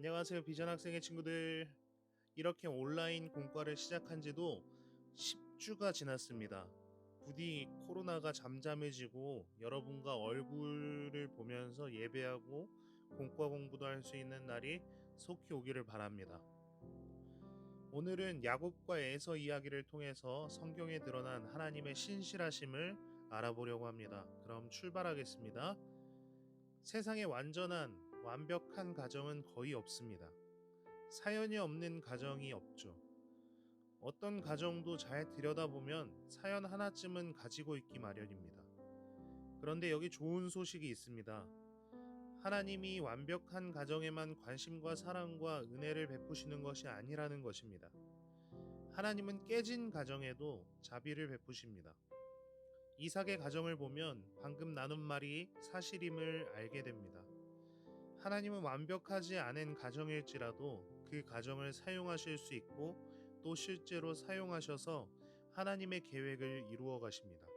안녕하세요, 비전 학생의 친구들. 이렇게 온라인 공과를 시작한 지도 10주가 지났습니다. 부디 코로나가 잠잠해지고 여러분과 얼굴을 보면서 예배하고 공과 공부도 할 수 있는 날이 속히 오기를 바랍니다. 오늘은 야곱과 에서 이야기를 통해서 성경에 드러난 하나님의 신실하심을 알아보려고 합니다. 그럼 출발하겠습니다. 세상에 완벽한 가정은 거의 없습니다. 사연이 없는 가정이 없죠. 어떤 가정도 잘 들여다보면 사연 하나쯤은 가지고 있기 마련입니다. 그런데 여기 좋은 소식이 있습니다. 하나님이 완벽한 가정에만 관심과 사랑과 은혜를 베푸시는 것이 아니라는 것입니다. 하나님은 깨진 가정에도 자비를 베푸십니다. 이삭의 가정을 보면 방금 나눈 말이 사실임을 알게 됩니다. 하나님은 완벽하지 않은 가정일지라도 그 가정을 사용하실 수 있고 또 실제로 사용하셔서 하나님의 계획을 이루어 가십니다.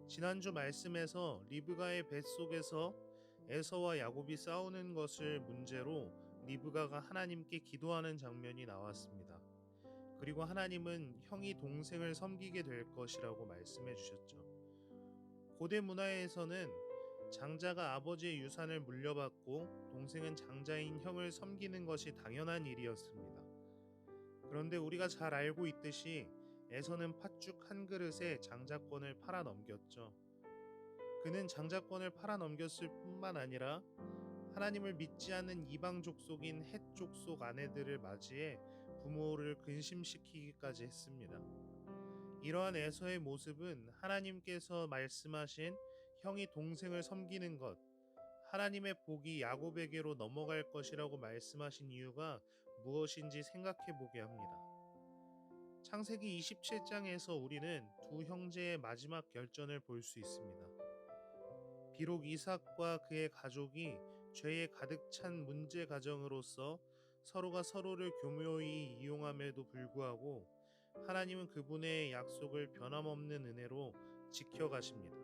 지난주 말씀에서 리브가의 뱃속에서 에서와 야곱이 싸우는 것을 문제로 리브가가 하나님께 기도하는 장면이 나왔습니다. 그리고 하나님은 형이 동생을 섬기게 될 것이라고 말씀해 주셨죠. 고대 문화에서는 장자가 아버지의 유산을 물려받고 동생은 장자인 형을 섬기는 것이 당연한 일이었습니다. 그런데 우리가 잘 알고 있듯이 에서는 팥죽 한 그릇에 장자권을 팔아 넘겼죠. 그는 장자권을 팔아 넘겼을 뿐만 아니라 하나님을 믿지 않는 이방 족속인 헷 족속 아내들을 맞이해 부모를 근심시키기까지 했습니다. 이러한 에서의 모습은 하나님께서 말씀하신 형이 동생을 섬기는 것, 하나님의 복이 야곱에게로 넘어갈 것이라고 말씀하신 이유가 무엇인지 생각해 보게 합니다. 창세기 27장에서 우리는 두 형제의 마지막 결전을 볼 수 있습니다. 비록 이삭과 그의 가족이 죄에 가득 찬 문제 가정으로서 서로가 서로를 교묘히 이용함에도 불구하고 하나님은 그분의 약속을 변함없는 은혜로 지켜가십니다.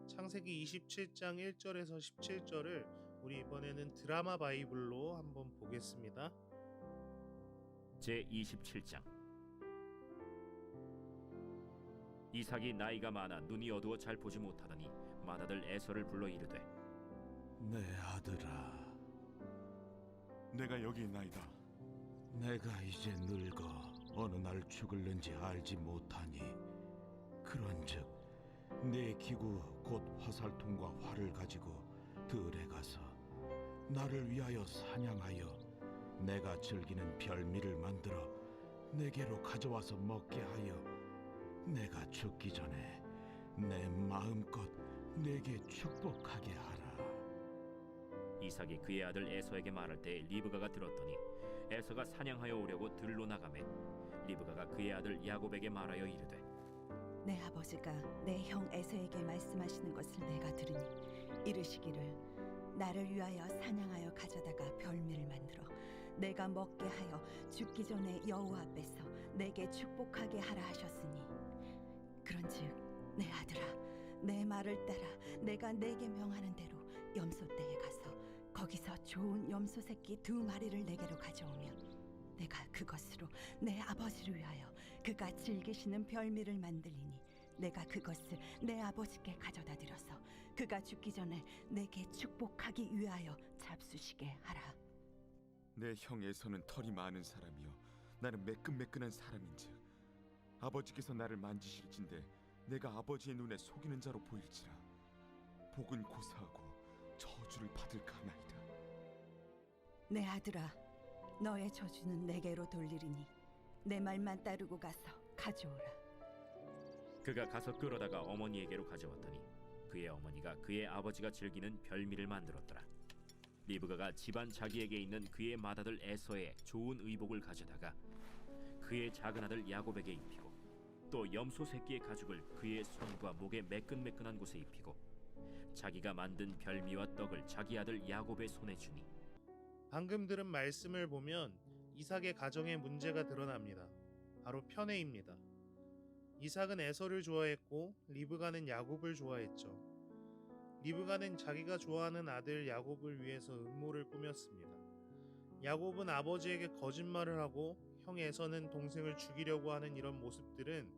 창세기 27장 1절에서 17절을 우리 이번에는 드라마 바이블로 한번 보겠습니다. 제27장. 이삭이 나이가 많아 눈이 어두워 잘 보지 못하더니 맏아들 에서를 불러 이르되 내 아들아, 내가 여기 있나이다. 내가 이제 늙어 어느 날 죽을는지 알지 못하니 그런즉 내 기구 곧 화살통과 활을 가지고 들에 가서 나를 위하여 사냥하여 내가 즐기는 별미를 만들어 내게로 가져와서 먹게 하여 내가 죽기 전에 내 마음껏 내게 축복하게 하라. 이삭이 그의 아들 에서에게 말할 때 리브가가 들었더니 에서가 사냥하여 오려고 들로 나가매 리브가가 그의 아들 야곱에게 말하여 이르되 내 아버지가 내 형 에서에게 말씀하시는 것을 내가 들으니 이르시기를 나를 위하여 사냥하여 가져다가 별미를 만들어 내가 먹게 하여 죽기 전에 여호와 앞에서 내게 축복하게 하라 하셨으니 그런즉 내 아들아 내 말을 따라 내가 내게 명하는 대로 염소떼에 가서 거기서 좋은 염소 새끼 2마리를 내게로 가져오면 내가 그것으로 내 아버지를 위하여 그가 즐기시는 별미를 만들리니 내가 그것을 내 아버지께 가져다 드려서 그가 죽기 전에 내게 축복하기 위하여 잡수시게 하라. 내 형 에서는 털이 많은 사람이요 나는 매끈매끈한 사람인즉 아버지께서 나를 만지실진데 내가 아버지의 눈에 속이는 자로 보일지라 복은 고사하고 저주를 받을까 하나이다. 내 아들아 너의 저주는 내게로 돌리리니 내 말만 따르고 가서 가져오라. 그가 가서 끌어다가 어머니에게로 가져왔더니 그의 어머니가 그의 아버지가 즐기는 별미를 만들었더라. 리브가가 집안 자기에게 있는 그의 맏아들 에서의 좋은 의복을 가져다가 그의 작은 아들 야곱에게 입히고 또 염소 새끼의 가죽을 그의 손과 목에 매끈매끈한 곳에 입히고 자기가 만든 별미와 떡을 자기 아들 야곱의 손에 주니 방금 들은 말씀을 보면 이삭의 가정의 문제가 드러납니다. 바로 편애입니다. 이삭은 에서를 좋아했고 리브가는 야곱을 좋아했죠. 리브가는 자기가 좋아하는 아들 야곱을 위해서 음모를 꾸몄습니다. 야곱은 아버지에게 거짓말을 하고 형 에서는 동생을 죽이려고 하는 이런 모습들은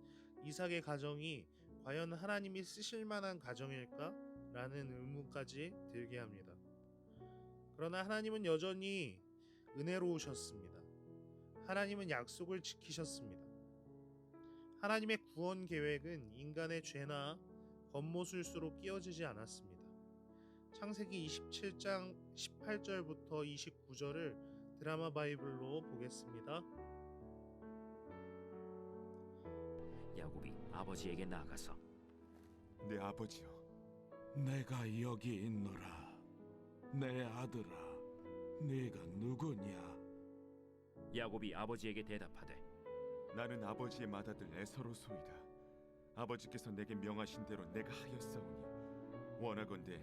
이삭의 가정이 과연 하나님이 쓰실 만한 가정일까? 라는 의문까지 들게 합니다. 그러나 하나님은 여전히 은혜로우셨습니다. 하나님은 약속을 지키셨습니다. 하나님의 구원 계획은 인간의 죄나 겉모술수로 끼어지지 않았습니다. 창세기 27장 18절부터 29절을 드라마 바이블로 보겠습니다. 야곱이 아버지에게 나아가서 내 아버지여, 내가 여기 있노라. 내 아들아, 네가 누구냐? 야곱이 아버지에게 대답하되 나는 아버지의 맏아들 에서로소이다. 아버지께서 내게 명하신 대로 내가 하였사오니 원하건대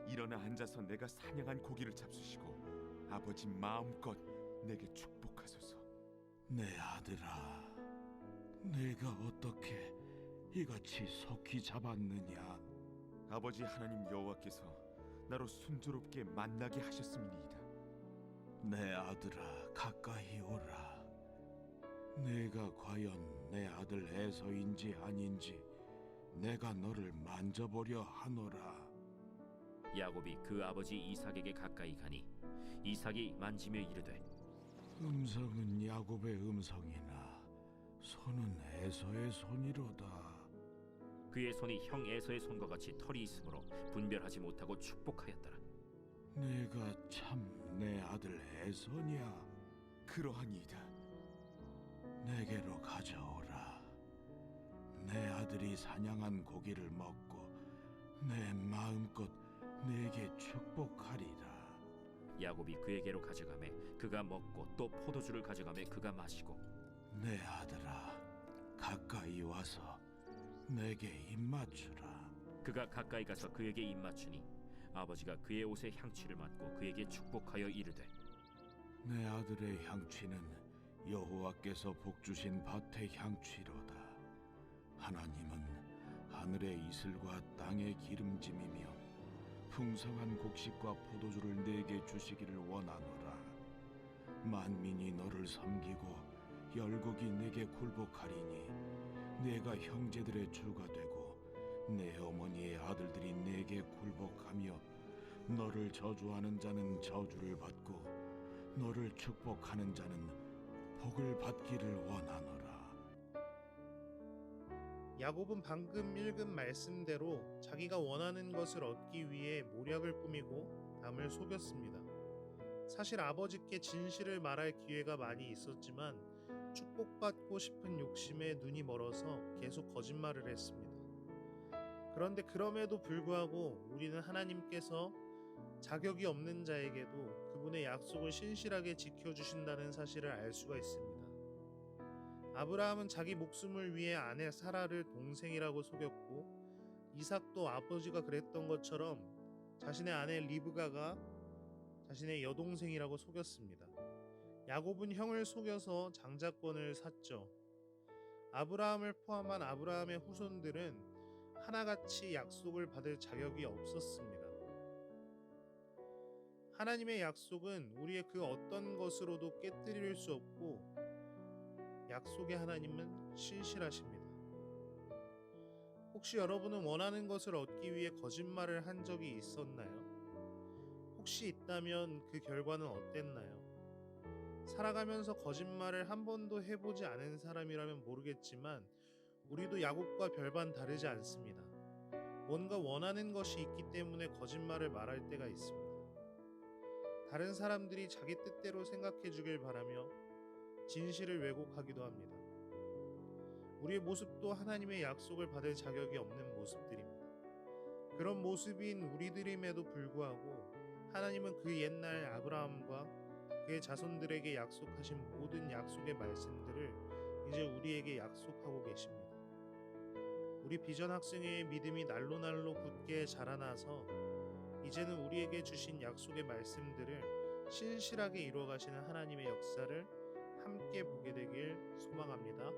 일어나 앉아서 내가 사냥한 고기를 잡수시고 아버지 마음껏 내게 축복하소서. 내 아들아, 내가 어떻게 이같이 속히 잡았느냐? 아버지 하나님 여호와께서 나로 순조롭게 만나게 하셨음이니이다. 내 아들아, 가까이 오라. 내가 과연 내 아들 에서인지 아닌지 내가 너를 만져보려 하노라. 야곱이 그 아버지 이삭에게 가까이 가니 이삭이 만지며 이르되 음성은 야곱의 음성이나 손은 에서의 손이로다. 그의 손이 형 에서의 손과 같이 털이 있으므로 분별하지 못하고 축복하였더라. 내가 참 내 아들 에서냐? 그러하니이다. 내게로 가져오라. 내 아들이 사냥한 고기를 먹고 내 마음껏 내게 축복하리라. 야곱이 그에게로 가져가매 그가 먹고 또 포도주를 가져가매 그가 마시고 내 아들아, 가까이 와서 내게 입맞추라. 그가 가까이 가서 그에게 입맞추니 아버지가 그의 옷에 향취를 맡고 그에게 축복하여 이르되 내 아들의 향취는 여호와께서 복주신 밭의 향취로다. 하나님은 하늘의 이슬과 땅의 기름짐이며 풍성한 곡식과 포도주를 내게 주시기를 원하노라. 만민이 너를 섬기고 열국이 내게 굴복하리니 내가 형제들의 주가 되고 내 어머니의 아들들이 내게 굴복하며 너를 저주하는 자는 저주를 받고 너를 축복하는 자는 복을 받기를 원하노라. 야곱은 방금 읽은 말씀대로 자기가 원하는 것을 얻기 위해 모략을 꾸미고 남을 속였습니다. 사실 아버지께 진실을 말할 기회가 많이 있었지만 축복받고 싶은 욕심에 눈이 멀어서 계속 거짓말을 했습니다. 그런데 그럼에도 불구하고 우리는 하나님께서 자격이 없는 자에게도 그분의 약속을 신실하게 지켜주신다는 사실을 알 수가 있습니다. 아브라함은 자기 목숨을 위해 아내 사라를 동생이라고 속였고 이삭도 아버지가 그랬던 것처럼 자신의 아내 리브가가 자신의 여동생이라고 속였습니다. 야곱은 형을 속여서 장자권을 샀죠. 아브라함을 포함한 아브라함의 후손들은 하나같이 약속을 받을 자격이 없었습니다. 하나님의 약속은 우리의 그 어떤 것으로도 깨뜨릴 수 없고 약속의 하나님은 신실하십니다. 혹시 여러분은 원하는 것을 얻기 위해 거짓말을 한 적이 있었나요? 혹시 있다면 그 결과는 어땠나요? 살아가면서 거짓말을 한 번도 해보지 않은 사람이라면 모르겠지만 우리도 야곱과 별반 다르지 않습니다. 뭔가 원하는 것이 있기 때문에 거짓말을 말할 때가 있습니다. 다른 사람들이 자기 뜻대로 생각해 주길 바라며 진실을 왜곡하기도 합니다. 우리의 모습도 하나님의 약속을 받을 자격이 없는 모습들입니다. 그런 모습인 우리들임에도 불구하고 하나님은 그 옛날 아브라함과 그의 자손들에게 약속하신 모든 약속의 말씀들을 이제 우리에게 약속하고 계십니다. 우리 비전 학생회의 믿음이 날로 굳게 자라나서 이제는 우리에게 주신 약속의 말씀들을 신실하게 이루어가시는 하나님의 역사를 함께 보게 되길 소망합니다.